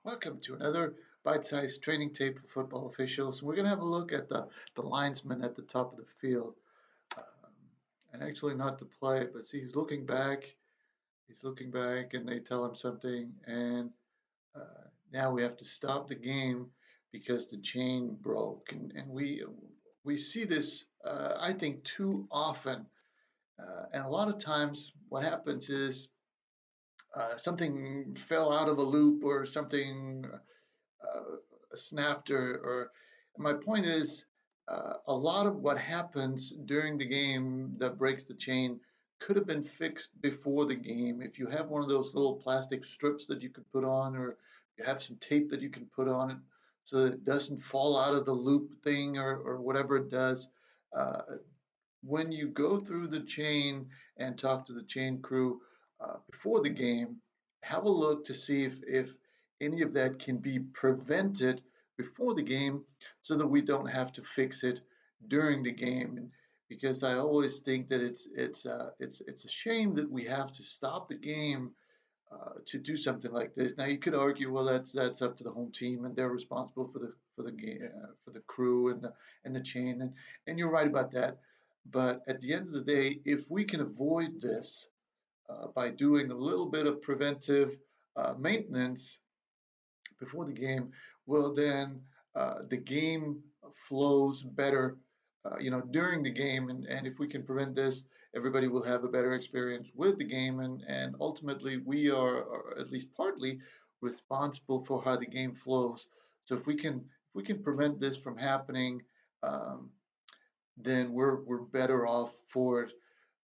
Welcome to another bite-sized training tape for football officials. We're going to have a look at the linesman at the top of the field. Um, and actually not the play, but see, he's looking back. He's looking back, and they tell him something. And now we have to stop the game because the chain broke. And we see this, I think, too often. And a lot of times what happens is something fell out of a loop or something snapped or my point is a lot of what happens during the game that breaks the chain could have been fixed before the game. If you have one of those little plastic strips that you could put on, or you have some tape that you can put on it so that it doesn't fall out of the loop thing or whatever it does. uh, when you go through the chain and talk to the chain crew before the game, have a look to see if any of that can be prevented before the game so that we don't have to fix it during the game. And because I always think that it's a shame that we have to stop the game to do something like this. Now you could argue, well, that's up to the home team and they're responsible for the game, for the crew and the chain, and you're right about that. But at the end of the day, if we can avoid this by doing a little bit of preventive maintenance before the game, well, then the game flows better, during the game. And if we can prevent this, everybody will have a better experience with the game. And ultimately, we are at least partly responsible for how the game flows. So if we can prevent this from happening, um, then we're better off for it,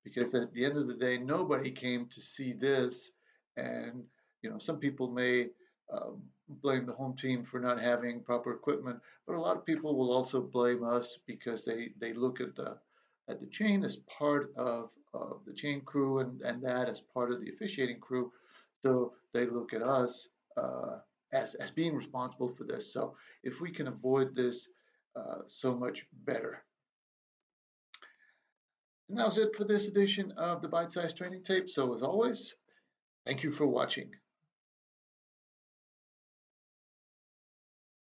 because at the end of the day, nobody came to see this. And some people may blame the home team for not having proper equipment, but a lot of people will also blame us because they look at the chain as part of the chain crew, and that as part of the officiating crew. So they look at us as being responsible for this. So if we can avoid this, so much better. And that was it for this edition of the Bite Size Training Tape. So as always, thank you for watching.